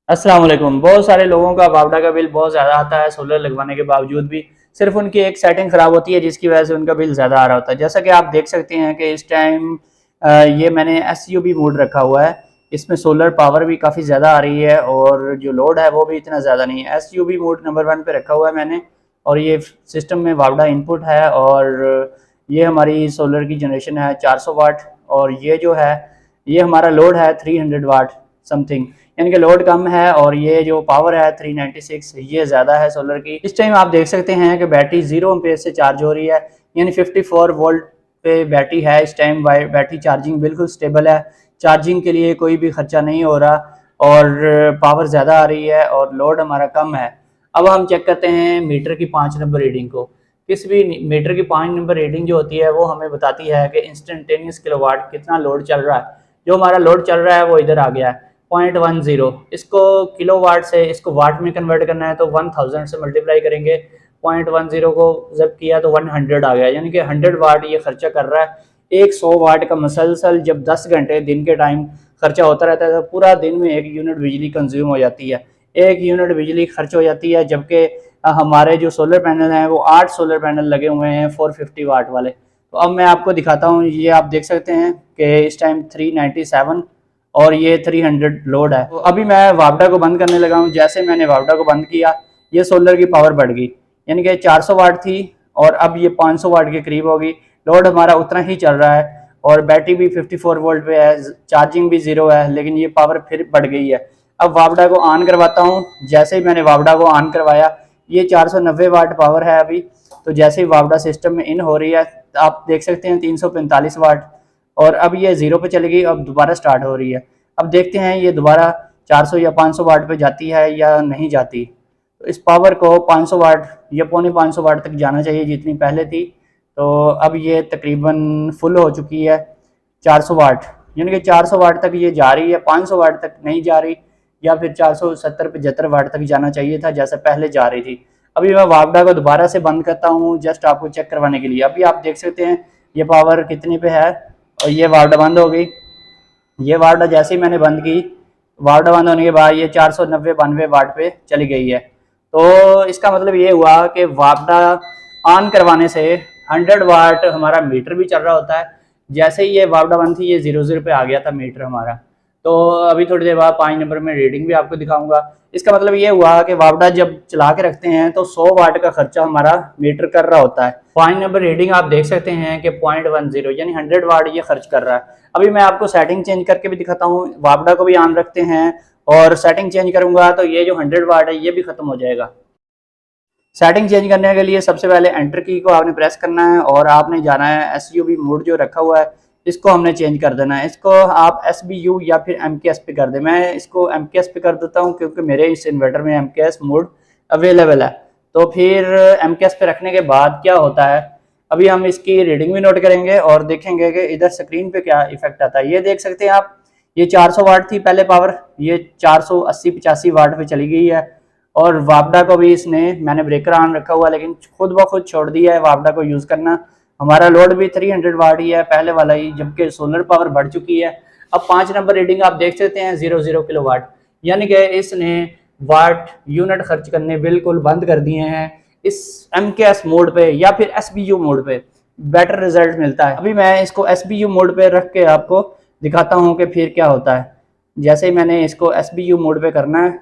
अस्सलाम वालेकुम। बहुत सारे लोगों का बावडा का बिल बहुत ज़्यादा आता है सोलर लगवाने के बावजूद भी। सिर्फ उनकी एक सेटिंग ख़राब होती है जिसकी वजह से उनका बिल ज़्यादा आ रहा होता है। जैसा कि आप देख सकते हैं कि इस टाइम ये मैंने एसयूबी मोड रखा हुआ है। इसमें सोलर पावर भी काफ़ी ज़्यादा आ रही है और जो लोड है वो भी इतना ज़्यादा नहीं है। एसयूबी मोड नंबर 1 पे रखा हुआ है मैंने, और ये सिस्टम में बावडा इनपुट है और ये हमारी सोलर की जनरेशन है 400 वाट, और ये जो है ये हमारा लोड है 300 वाट समथिंग, यानी कि लोड कम है और ये जो पावर है 396 ये ज़्यादा है सोलर की। इस टाइम आप देख सकते हैं कि बैटरी 0 एम्पेयर से चार्ज हो रही है, यानी 54 वोल्ट पे बैटरी है इस टाइम। बैटरी चार्जिंग बिल्कुल स्टेबल है, चार्जिंग के लिए कोई भी खर्चा नहीं हो रहा और पावर ज़्यादा आ रही है और लोड हमारा कम है। अब हम चेक करते हैं मीटर की 5 नंबर रीडिंग को। किस भी मीटर की 5 नंबर रीडिंग जो होती है वो हमें बताती है कि इंस्टेंटेनियस किलोवाट कितना लोड चल रहा है। जो हमारा लोड चल रहा है वो इधर आ गया है 0.10। इसको किलोवाट से इसको वाट में कन्वर्ट करना है तो 1000 से मल्टीप्लाई करेंगे। 0.10 को जब किया तो 100 आ गया, यानी कि 100 वाट ये खर्चा कर रहा है। एक 100 वाट का मसलसल जब 10 घंटे दिन के टाइम खर्चा होता रहता है तो पूरा दिन में 1 यूनिट बिजली कंज्यूम हो जाती है। 1 यूनिट बिजली खर्च हो जाती है, जबकि हमारे जो सोलर पैनल हैं वो 8 सोलर पैनल लगे हुए हैं 450 वाट वाले। तो अब मैं आपको दिखाता हूँ, ये आप देख सकते हैं कि इस टाइम 397 और ये 300 लोड है। तो अभी मैं वापडा को बंद करने लगा हूँ। जैसे मैंने वापडा को बंद किया ये सोलर की पावर बढ़ गई, यानी कि 400 वाट थी और अब ये 500 वाट के करीब होगी। लोड हमारा उतना ही चल रहा है और बैटरी भी 54 वोल्ट पे है, चार्जिंग भी 0 है, लेकिन ये पावर फिर बढ़ गई है। अब वापडा को ऑन करवाता हूँ। जैसे ही मैंने वापडा को ऑन करवाया ये 490 वाट पावर है अभी। तो जैसे ही वापडा सिस्टम में इन हो रही है आप देख सकते हैं 345 वाट, और अब ये 0 पे चली गई, अब दोबारा स्टार्ट हो रही है। अब देखते हैं ये दोबारा 400 या 500 वाट पे जाती है या नहीं जाती। तो इस पावर को 500 वाट या पौने 500 वाट तक जाना चाहिए जितनी पहले थी। तो अब ये तकरीबन फुल हो चुकी है 400 वाट, यानी कि 400 वाट तक ये जा रही है, 500 वाट तक नहीं जा रही, या फिर 470-75 वाट तक जाना चाहिए था जैसे पहले जा रही थी। अभी मैं वापडा को दोबारा से बंद करता हूँ जस्ट आपको चेक करवाने के लिए। अभी आप देख सकते हैं ये पावर कितने पे है और ये वापडा बंद हो गई। ये वापडा जैसे ही मैंने बंद की, वापडा बंद होने के बाद ये 490-92 वाट पे चली गई है। तो इसका मतलब ये हुआ कि वापडा ऑन करवाने से 100 वाट हमारा मीटर भी चल रहा होता है। जैसे ही ये वापडा बंद थी ये 00 पे आ गया था मीटर हमारा। तो अभी थोड़ी देर बाद 5 नंबर में रीडिंग भी आपको दिखाऊंगा। इसका मतलब ये हुआ कि वापडा जब चला के रखते हैं तो 100 वाट का खर्चा हमारा मीटर कर रहा होता है। 5 नंबर रीडिंग आप देख सकते हैं कि 0.10 यानी 100 वाट ये खर्च कर रहा है। अभी मैं आपको सेटिंग चेंज करके भी दिखाता हूँ। वापडा को भी ऑन रखते हैं और सेटिंग चेंज करूंगा तो ये जो 100 वाट है ये भी खत्म हो जाएगा। सेटिंग चेंज करने के लिए सबसे पहले एंटर की को आपने प्रेस करना है और आपने जाना है एसयूवी मोड जो रखा हुआ है इसको हमने चेंज कर देना है। इसको आप एसबीयू या फिर एमकेएस पे कर दे। मैं इसको एमकेएस पे कर देता हूँ क्योंकि मेरे इस इन्वर्टर में एमकेएस मोड अवेलेबल है। तो फिर एमकेएस पे रखने के बाद क्या होता है, अभी हम इसकी रीडिंग भी नोट करेंगे और देखेंगे कि इधर स्क्रीन पे क्या इफेक्ट आता है। ये देख सकते हैं आप, ये 400 वाट थी पहले पावर, ये 480-85 वाट पे चली गई है। और वापडा को भी इसने, मैंने ब्रेकर ऑन रखा हुआ लेकिन खुद ब खुद छोड़ दिया है वापडा को यूज करना। हमारा लोड भी 300 वाट ही है पहले वाला ही, जबकि सोलर पावर बढ़ चुकी है। अब 5 नंबर रीडिंग आप देख सकते हैं 00 किलो वाट, यानी कि इसने वाट यूनिट खर्च करने बिल्कुल बंद कर दिए हैं। इस एमकेएस मोड पे या फिर एसबीयू मोड पे बेटर रिजल्ट मिलता है। अभी मैं इसको एसबीयू मोड पे रख के आपको दिखाता हूँ कि फिर क्या होता है। जैसे ही मैंने इसको एसबीयू मोड पे करना है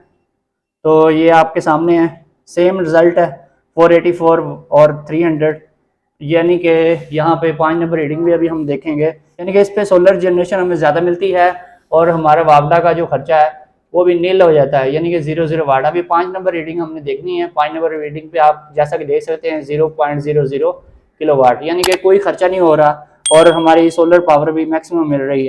तो ये आपके सामने है, सेम रिजल्ट है 484 और 300, यानी कि यहाँ पे 5 नंबर रीडिंग भी अभी हम देखेंगे, यानी कि इस पे सोलर जनरेशन हमें ज़्यादा मिलती है और हमारा वापडा का जो खर्चा है वो भी नील हो जाता है, यानी कि 00 वाट। अभी 5 नंबर रीडिंग हमने देखनी है। 5 नंबर रीडिंग पे आप जैसा कि देख सकते हैं 0.00 किलो वाट, यानी कि कोई खर्चा नहीं हो रहा और हमारी सोलर पावर भी मैक्सिमम मिल रही है।